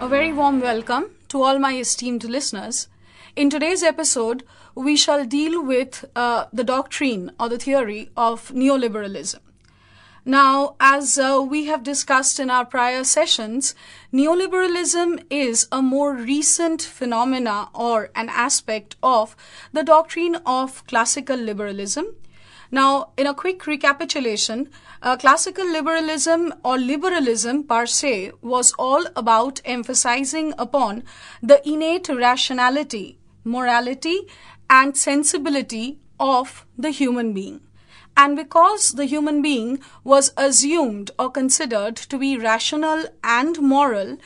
A very warm welcome to all my esteemed listeners. In today's episode, we shall deal with the doctrine or the theory of neoliberalism. Now, as we have discussed in our prior sessions, neoliberalism is a more recent phenomena or an aspect of the doctrine of classical liberalism. Now, in a quick recapitulation, classical liberalism or liberalism per se was all about emphasizing upon the innate rationality, morality, and sensibility of the human being. And because the human being was assumed or considered to be rational and moral,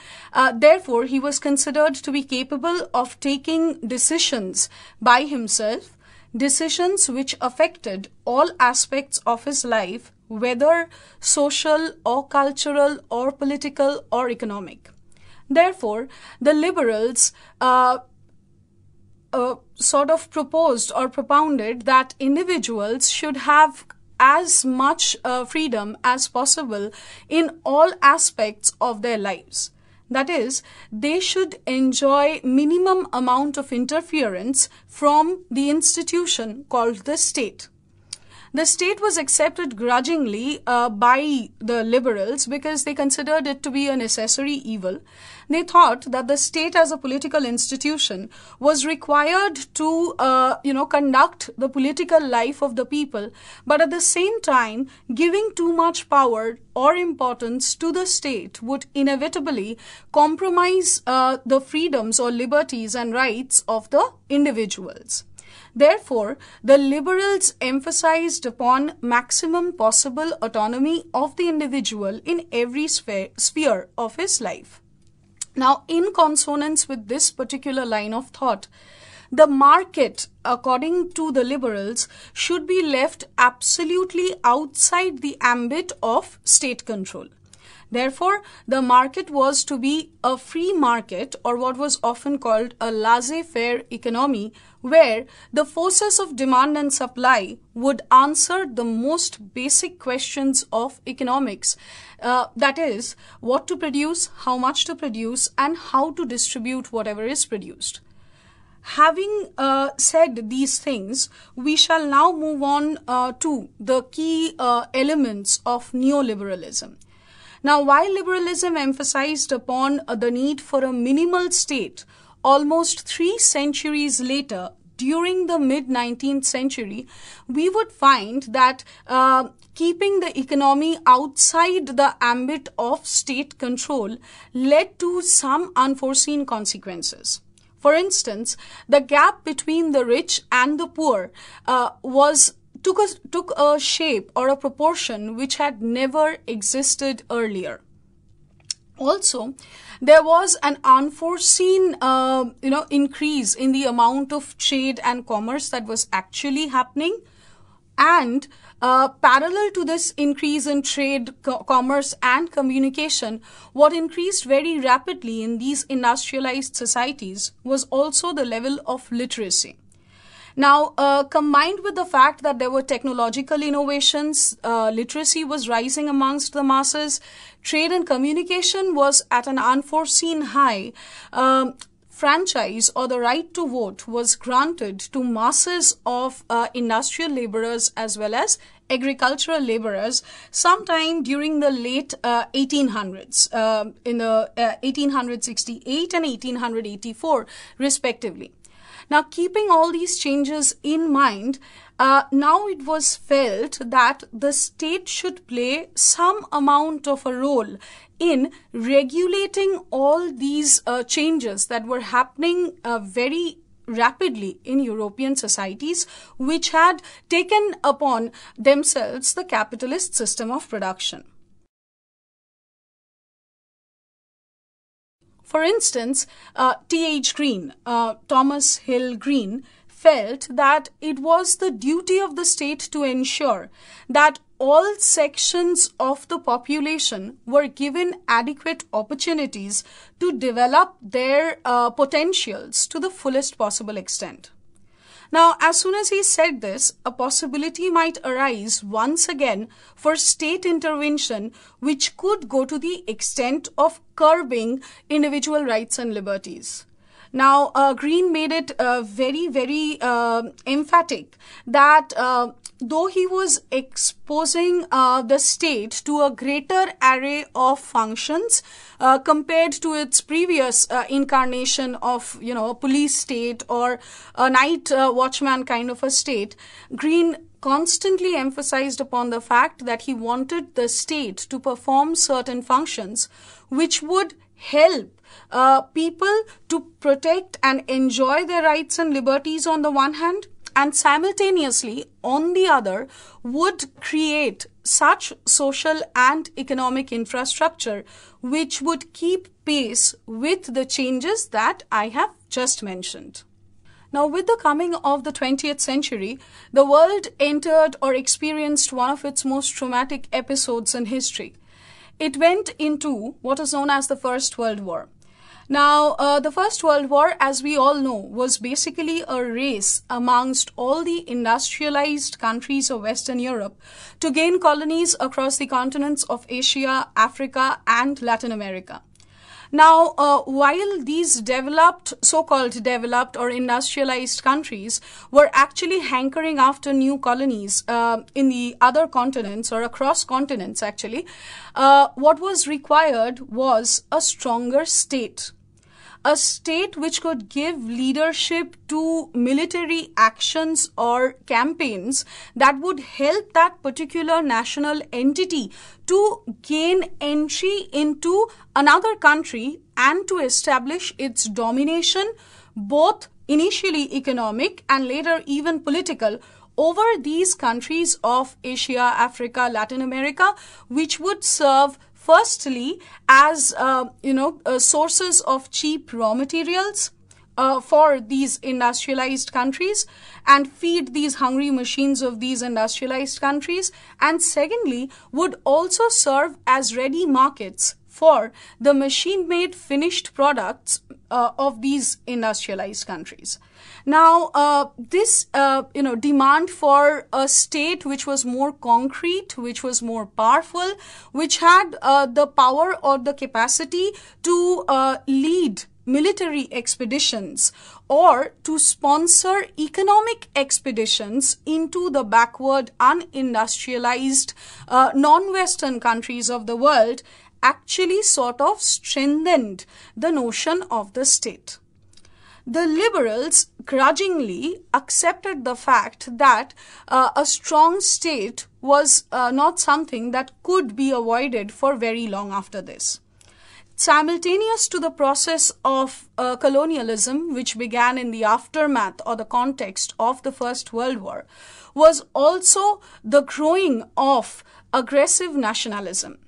therefore he was considered to be capable of taking decisions by himself, decisions which affected all aspects of his life, whether social or cultural or political or economic. Therefore, the liberals sort of proposed or propounded that individuals should have as much freedom as possible in all aspects of their lives. That is, they should enjoy minimum amount of interference from the institution called the state. The state was accepted grudgingly by the liberals because they considered it to be a necessary evil. They thought that the state as a political institution was required to, conduct the political life of the people, but at the same time, giving too much power or importance to the state would inevitably compromise the freedoms or liberties and rights of the individuals. Therefore, the liberals emphasized upon maximum possible autonomy of the individual in every sphere of his life. Now, in consonance with this particular line of thought, the market, according to the liberals, should be left absolutely outside the ambit of state control. Therefore, the market was to be a free market, or what was often called a laissez-faire economy, where the forces of demand and supply would answer the most basic questions of economics. That is, what to produce, how much to produce, and how to distribute whatever is produced. Having said these things, we shall now move on to the key elements of neoliberalism. Now, while liberalism emphasized upon the need for a minimal state, almost 3 centuries later, during the mid-19th century, we would find that keeping the economy outside the ambit of state control led to some unforeseen consequences. For instance, the gap between the rich and the poor took a shape or a proportion which had never existed earlier. Also, there was an unforeseen, increase in the amount of trade and commerce that was actually happening. And parallel to this increase in trade, commerce and communication, what increased very rapidly in these industrialized societies was also the level of literacy. Now, combined with the fact that there were technological innovations, literacy was rising amongst the masses, trade and communication was at an unforeseen high, franchise or the right to vote was granted to masses of industrial laborers as well as agricultural laborers sometime during the late 1800s, in the 1868 and 1884 respectively. Now, keeping all these changes in mind, now it was felt that the state should play some amount of a role in regulating all these changes that were happening very rapidly in European societies, which had taken upon themselves the capitalist system of production. For instance, T.H. Green, Thomas Hill Green, felt that it was the duty of the state to ensure that all sections of the population were given adequate opportunities to develop their potentials to the fullest possible extent. Now, as soon as he said this, a possibility might arise once again for state intervention, which could go to the extent of curbing individual rights and liberties. Now, Green made it very emphatic that though he was exposing the state to a greater array of functions compared to its previous incarnation of, a police state or a night watchman kind of a state, Green constantly emphasized upon the fact that he wanted the state to perform certain functions which would help people to protect and enjoy their rights and liberties on the one hand, and simultaneously, on the other, would create such social and economic infrastructure which would keep pace with the changes that I have just mentioned. Now, with the coming of the 20th century, the world entered or experienced one of its most traumatic episodes in history. It went into what is known as the First World War. Now, the First World War, as we all know, was basically a race amongst all the industrialized countries of Western Europe to gain colonies across the continents of Asia, Africa, and Latin America. Now, while these so-called developed or industrialized countries were actually hankering after new colonies in the other continents or across continents actually, what was required was a stronger state. A state which could give leadership to military actions or campaigns that would help that particular national entity to gain entry into another country and to establish its domination, both initially economic and later even political, over these countries of Asia, Africa, Latin America, which would serve firstly as sources of cheap raw materials for these industrialized countries and feed these hungry machines of these industrialized countries, and secondly would also serve as ready markets for the machine-made finished products of these industrialized countries. Now, this demand for a state which was more concrete, which was more powerful, which had the power or the capacity to lead military expeditions or to sponsor economic expeditions into the backward, unindustrialized, non-Western countries of the world, actually sort of strengthened the notion of the state. The liberals grudgingly accepted the fact that a strong state was not something that could be avoided for very long after this. Simultaneous to the process of colonialism, which began in the aftermath or the context of the First World War, was also the growing of aggressive nationalism.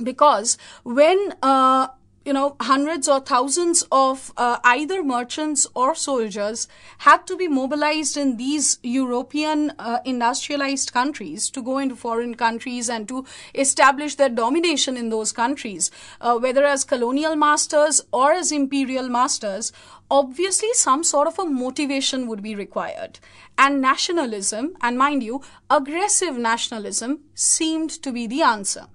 Because when hundreds or thousands of either merchants or soldiers had to be mobilized in these European industrialized countries to go into foreign countries and to establish their domination in those countries, whether as colonial masters or as imperial masters, obviously some sort of a motivation would be required. And nationalism, and mind you, aggressive nationalism, seemed to be the answer.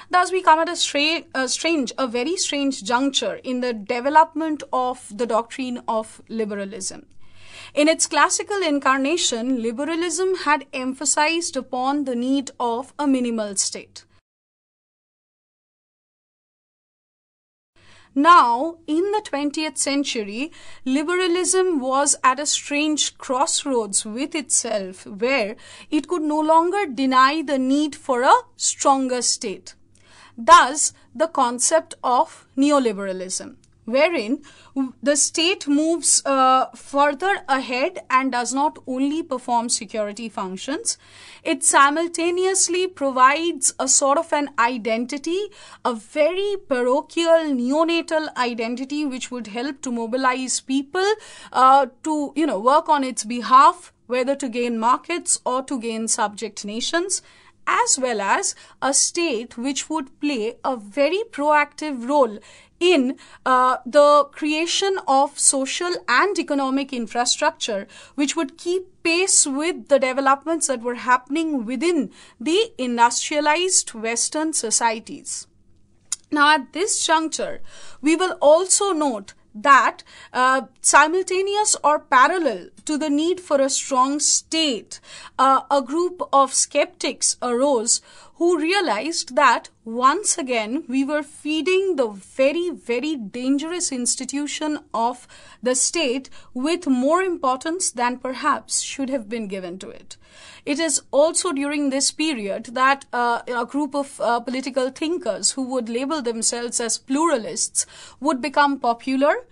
Thus, we come at a very strange juncture in the development of the doctrine of liberalism. In its classical incarnation, liberalism had emphasized upon the need of a minimal state. Now, in the 20th century, liberalism was at a strange crossroads with itself, where it could no longer deny the need for a stronger state. Thus, the concept of neoliberalism, wherein the state moves further ahead and does not only perform security functions, it simultaneously provides a sort of an identity, a very parochial neonatal identity which would help to mobilize people to work on its behalf, whether to gain markets or to gain subject nations. as well as a state which would play a very proactive role in the creation of social and economic infrastructure, which would keep pace with the developments that were happening within the industrialized Western societies. Now, at this juncture, we will also note that simultaneous or parallel to the need for a strong state, a group of skeptics arose who realized that once again we were feeding the very, very dangerous institution of the state with more importance than perhaps should have been given to it. It is also during this period that a group of political thinkers who would label themselves as pluralists would become popular.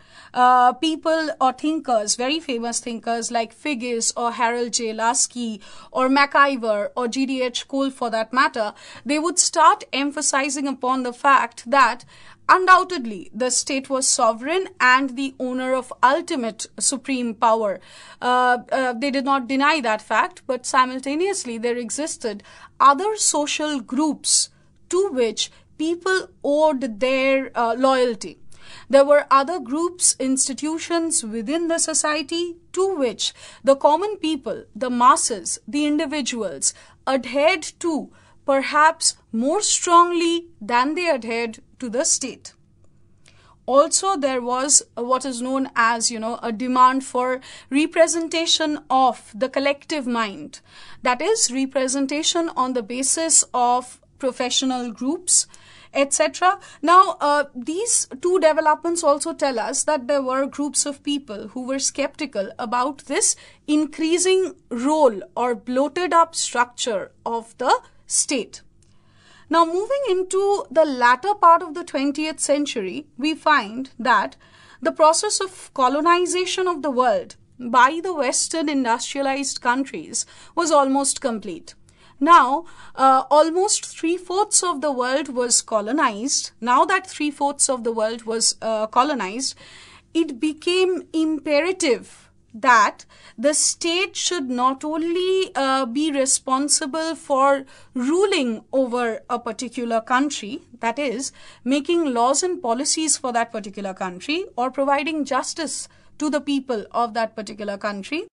People or thinkers, very famous thinkers like Figgis or Harold J. Lasky or MacIver or G.D.H. Cole for that matter, they would start emphasizing upon the fact that undoubtedly the state was sovereign and the owner of ultimate supreme power. They did not deny that fact, but simultaneously there existed other social groups to which people owed their loyalty. There were other groups, institutions within the society to which the common people, the masses, the individuals adhered to perhaps more strongly than they adhered to the state. Also, there was what is known as, a demand for representation of the collective mind. That is, representation on the basis of professional groups, etc. Now, these two developments also tell us that there were groups of people who were skeptical about this increasing role or bloated up structure of the state. Now, moving into the latter part of the 20th century, we find that the process of colonization of the world by the Western industrialized countries was almost complete. Now, almost 3/4 of the world was colonized. Now that 3/4 of the world was colonized, it became imperative that the state should not only be responsible for ruling over a particular country, that is, making laws and policies for that particular country or providing justice to the people of that particular country.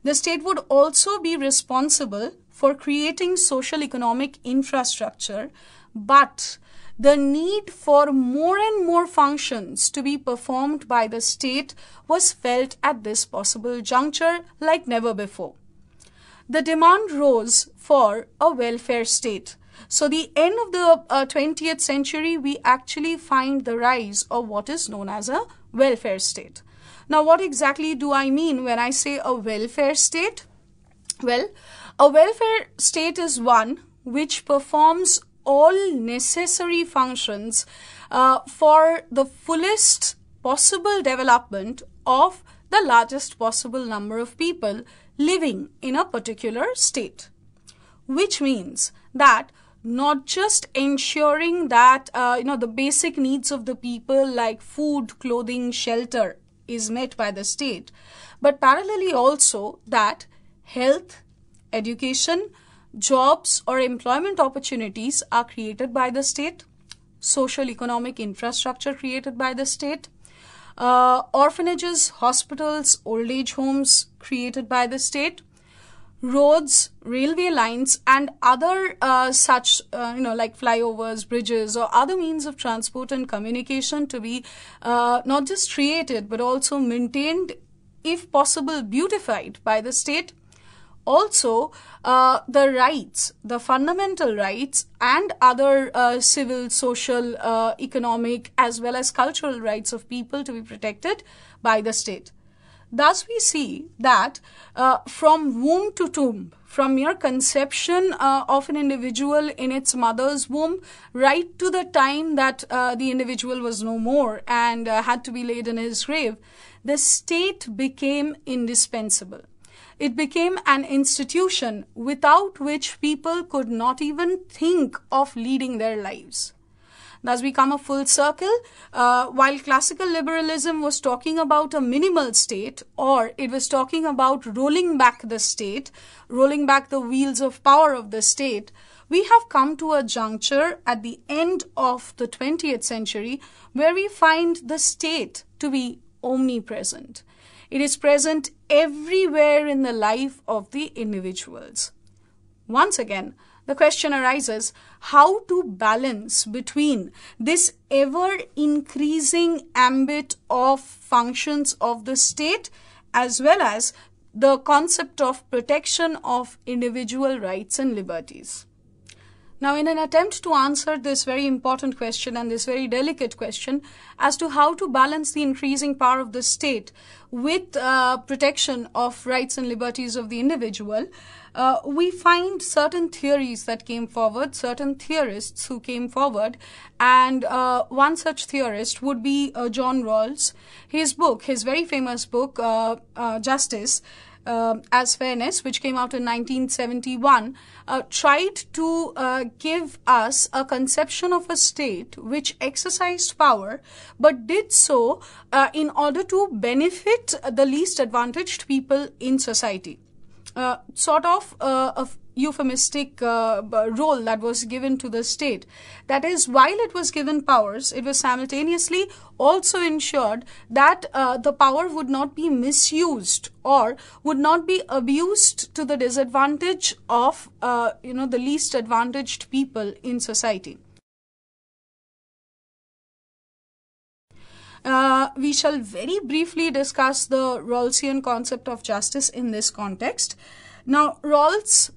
The state would also be responsible for creating social economic infrastructure, but the need for more and more functions to be performed by the state was felt at this possible juncture like never before. The demand rose for a welfare state. So the end of the 20th century, we actually find the rise of what is known as a welfare state. Now, what exactly do I mean when I say a welfare state? Well, a welfare state is one which performs all necessary functions for the fullest possible development of the largest possible number of people living in a particular state. Which means that not just ensuring that the basic needs of the people like food, clothing, shelter is met by the state, but parallelly also that health, education, jobs or employment opportunities are created by the state, social economic infrastructure created by the state, orphanages, hospitals, old age homes created by the state, roads, railway lines and other such like flyovers, bridges or other means of transport and communication to be not just created but also maintained, if possible beautified by the state. Also, the rights, the fundamental rights and other civil, social, economic as well as cultural rights of people to be protected by the state. Thus, we see that from womb to tomb, from mere conception of an individual in its mother's womb, right to the time that the individual was no more and had to be laid in his grave, the state became indispensable. It became an institution without which people could not even think of leading their lives. Thus, we come a full circle. While classical liberalism was talking about a minimal state, or it was talking about rolling back the state, rolling back the wheels of power of the state, we have come to a juncture at the end of the 20th century where we find the state to be omnipresent. It is present everywhere in the life of the individuals. Once again, the question arises how to balance between this ever-increasing ambit of functions of the state as well as the concept of protection of individual rights and liberties. Now, in an attempt to answer this very important question and this very delicate question as to how to balance the increasing power of the state with protection of rights and liberties of the individual, we find certain theories that came forward, certain theorists who came forward, and one such theorist would be John Rawls. His book, his very famous book, Justice as Fairness, which came out in 1971, tried to give us a conception of a state which exercised power but did so in order to benefit the least advantaged people in society. Sort of a euphemistic role that was given to the state. That is, while it was given powers, it was simultaneously also ensured that the power would not be misused or would not be abused to the disadvantage of the least advantaged people in society. We shall very briefly discuss the Rawlsian concept of justice in this context. Now, Rawls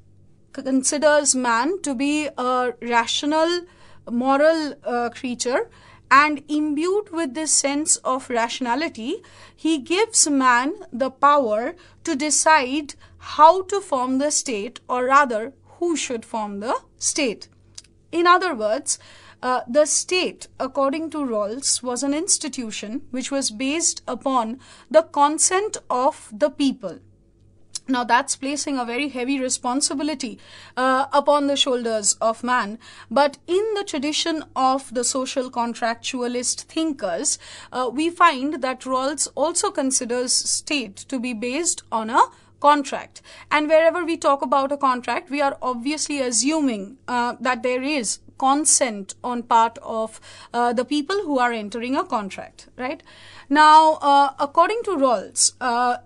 considers man to be a rational, moral creature, and imbued with this sense of rationality, he gives man the power to decide how to form the state, or rather, who should form the state. In other words, the state, according to Rawls, was an institution which was based upon the consent of the people. Now, that's placing a very heavy responsibility upon the shoulders of man. But in the tradition of the social contractualist thinkers, we find that Rawls also considers state to be based on a contract. And wherever we talk about a contract, we are obviously assuming that there is consent on part of the people who are entering a contract, right? Now, according to Rawls,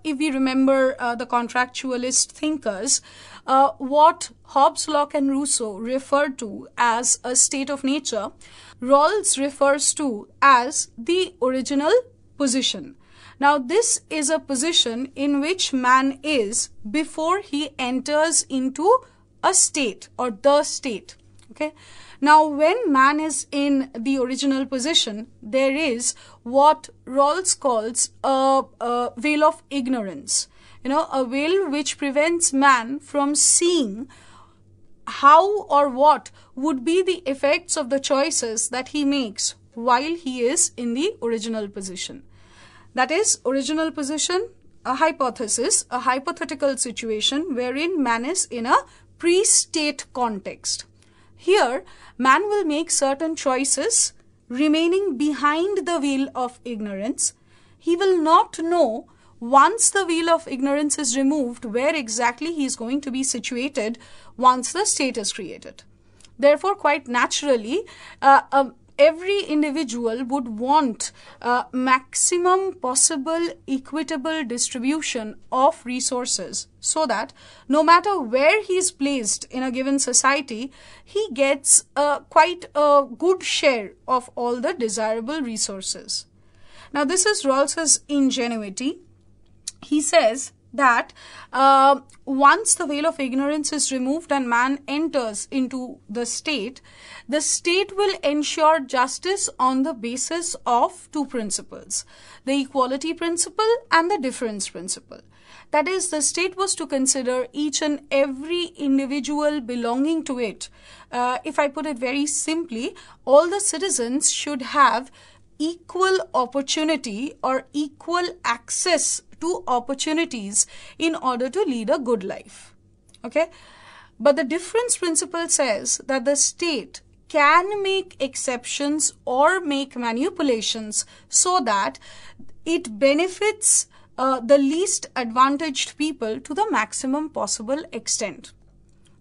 if we remember the contractualist thinkers, what Hobbes, Locke and Rousseau referred to as a state of nature, Rawls refers to as the original position. Now, this is a position in which man is before he enters into a state or the state, okay? Now, when man is in the original position, there is what Rawls calls a veil of ignorance. A veil which prevents man from seeing how or what would be the effects of the choices that he makes while he is in the original position. That is, original position, a hypothesis, a hypothetical situation wherein man is in a pre-state context. Here, man will make certain choices remaining behind the veil of ignorance. He will not know, once the veil of ignorance is removed, where exactly he is going to be situated once the state is created. Therefore, quite naturally, every individual would want maximum possible equitable distribution of resources so that no matter where he is placed in a given society, he gets quite a good share of all the desirable resources. Now, this is Rawls's ingenuity. He says that once the veil of ignorance is removed and man enters into the state will ensure justice on the basis of two principles, the equality principle and the difference principle. That is, the state was to consider each and every individual belonging to it. If I put it very simply, all the citizens should have equal opportunity or equal access to opportunities in order to lead a good life. Okay? But the difference principle says that the state can make exceptions or make manipulations so that it benefits the least advantaged people to the maximum possible extent.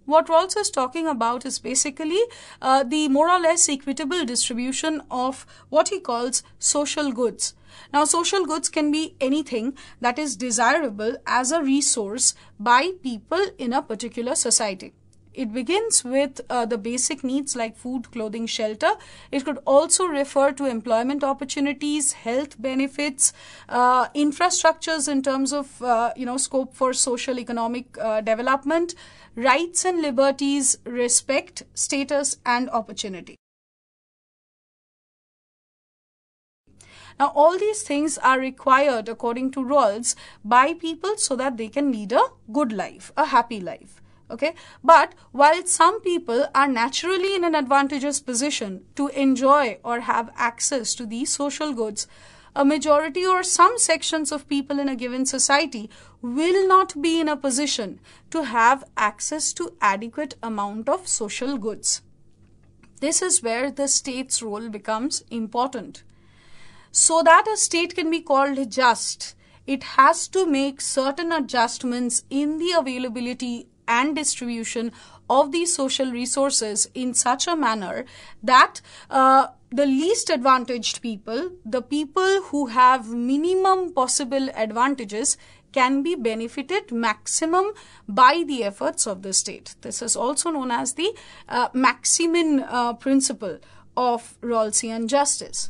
What Rawls is talking about is basically the more or less equitable distribution of what he calls social goods. Now, social goods can be anything that is desirable as a resource by people in a particular society. It begins with the basic needs like food, clothing, shelter. It could also refer to employment opportunities, health benefits, infrastructures in terms of scope for social economic development, rights and liberties, respect, status, and opportunity. Now, all these things are required, according to Rawls, by people so that they can lead a good life, a happy life. Okay, but while some people are naturally in an advantageous position to enjoy or have access to these social goods, a majority or some sections of people in a given society will not be in a position to have access to adequate amount of social goods. This is where the state's role becomes important. So that a state can be called just, it has to make certain adjustments in the availability and distribution of these social resources in such a manner that the least advantaged people, the people who have minimum possible advantages, can be benefited maximum by the efforts of the state. This is also known as the Maximin Principle of Rawlsian justice.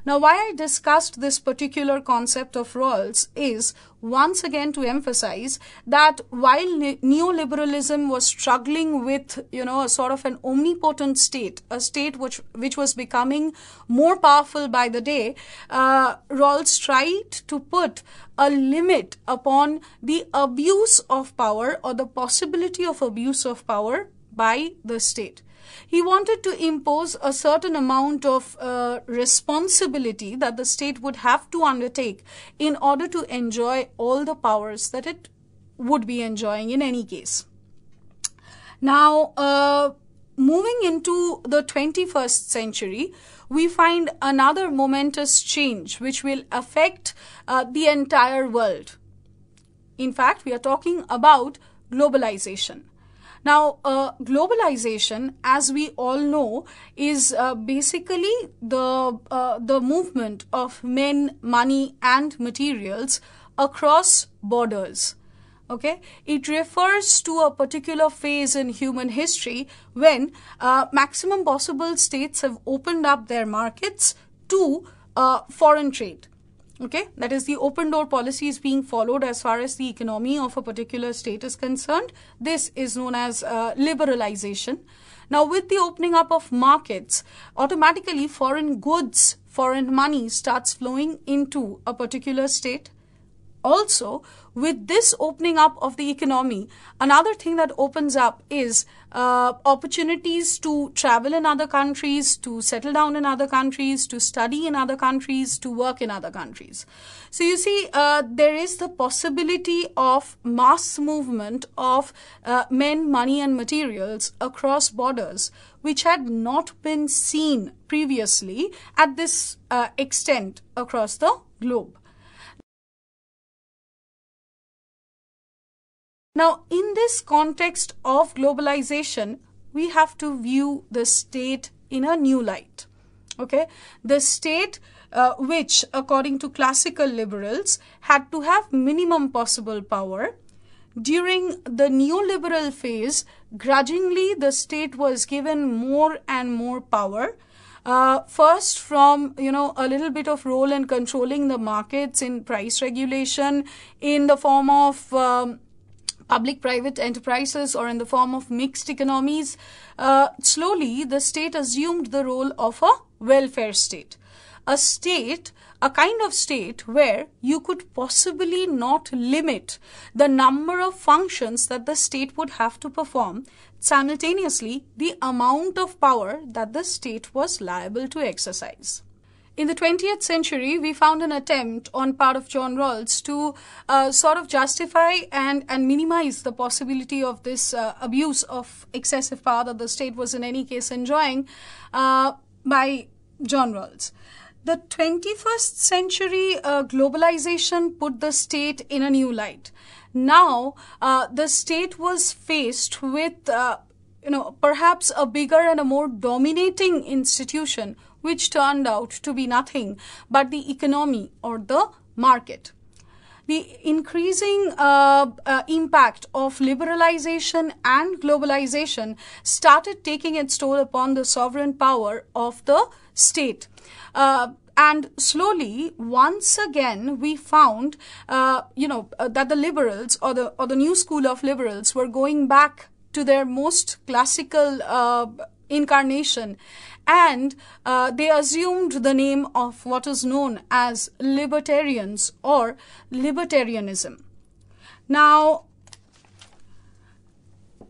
Now, why I discussed this particular concept of Rawls is once again to emphasize that while neoliberalism was struggling with, a sort of an omnipotent state, a state which was becoming more powerful by the day, Rawls tried to put a limit upon the abuse of power or the possibility of abuse of power by the state. He wanted to impose a certain amount of responsibility that the state would have to undertake in order to enjoy all the powers that it would be enjoying in any case. Now, moving into the 21st century, we find another momentous change which will affect the entire world. In fact, we are talking about globalization. Now, globalization, as we all know, is basically the movement of men, money, and materials across borders. Okay, it refers to a particular phase in human history when maximum possible states have opened up their markets to foreign trade. Okay, that is, the open door policy is being followed as far as the economy of a particular state is concerned. This is known as liberalization. Now, with the opening up of markets, automatically foreign goods, foreign money starts flowing into a particular state. Also, with this opening up of the economy, another thing that opens up is opportunities to travel in other countries, to settle down in other countries, to study in other countries, to work in other countries. So you see, there is the possibility of mass movement of men, money, and materials across borders, which had not been seen previously at this extent across the globe. Now, in this context of globalization, we have to view the state in a new light. Okay, the state which, according to classical liberals, had to have minimum possible power. During the neoliberal phase, grudgingly, the state was given more and more power. First from, a little bit of role in controlling the markets in price regulation in the form of public-private enterprises or in the form of mixed economies. Slowly, the state assumed the role of a welfare state. A kind of state where you could possibly not limit the number of functions that the state would have to perform, simultaneously the amount of power that the state was liable to exercise. In the 20th century, we found an attempt on part of John Rawls to sort of justify and minimize the possibility of this abuse of excessive power that the state was in any case enjoying by John Rawls. The 21st century globalization put the state in a new light. Now, the state was faced with, perhaps a bigger and a more dominating institution, which turned out to be nothing but the economy or the market. The increasing impact of liberalization and globalization started taking its toll upon the sovereign power of the state. And slowly, once again, we found, that the liberals or the new school of liberals were going back to their most classical incarnation, and they assumed the name of what is known as Libertarians or Libertarianism. Now,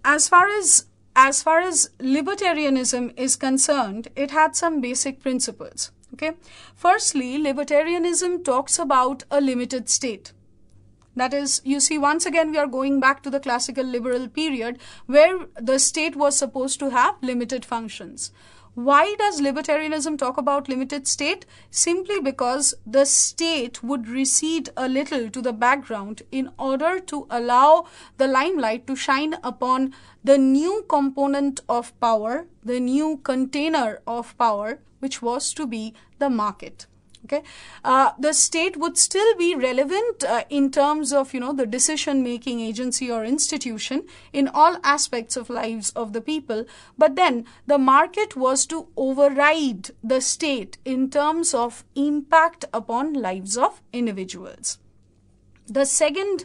as far as Libertarianism is concerned, it had some basic principles. Okay, firstly, Libertarianism talks about a limited state. That is, you see, once again, we are going back to the classical liberal period where the state was supposed to have limited functions. Why does libertarianism talk about limited state? Simply because the state would recede a little to the background in order to allow the limelight to shine upon the new component of power, the new container of power, which was to be the market. Okay, the state would still be relevant in terms of, the decision-making agency or institution in all aspects of lives of the people. But then the market was to override the state in terms of impact upon lives of individuals. The second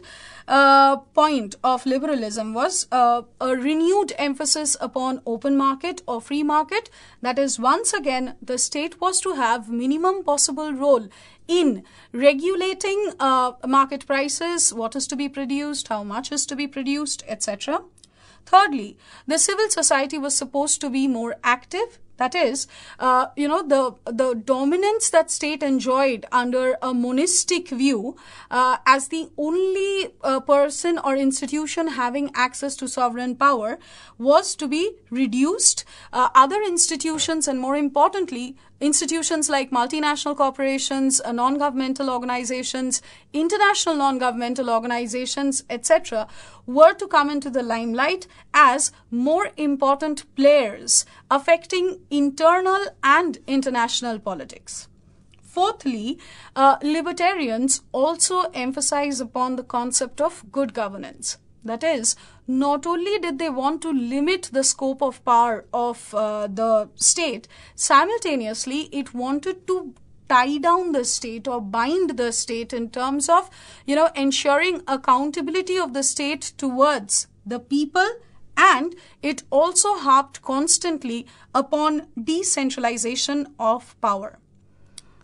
point of liberalism was a renewed emphasis upon open market or free market. That is, once again, the state was to have minimum possible role in regulating market prices, what is to be produced, how much is to be produced, etc. Thirdly, the civil society was supposed to be more active. That is, the dominance that state enjoyed under a monistic view as the only person or institution having access to sovereign power was to be reduced. Other institutions, and more importantly, institutions like multinational corporations, non-governmental organizations, international non-governmental organizations, etc., were to come into the limelight as more important players affecting internal and international politics. Fourthly, libertarians also emphasize upon the concept of good governance. That is, not only did they want to limit the scope of power of the state, simultaneously it wanted to tie down the state or bind the state in terms of, ensuring accountability of the state towards the people, and it also harped constantly upon decentralization of power.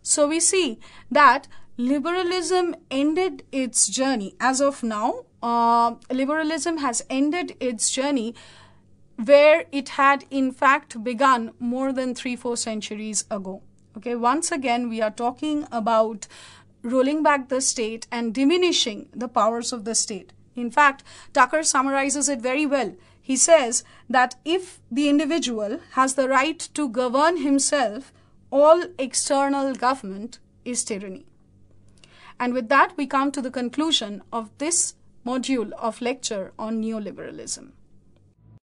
So we see that liberalism ended its journey. As of now, liberalism has ended its journey where it had in fact begun more than 3-4 centuries ago. Okay, once again, we are talking about rolling back the state and diminishing the powers of the state. In fact, Tucker summarizes it very well. He says that if the individual has the right to govern himself, all external government is tyranny. And with that, we come to the conclusion of this module of lecture on neoliberalism.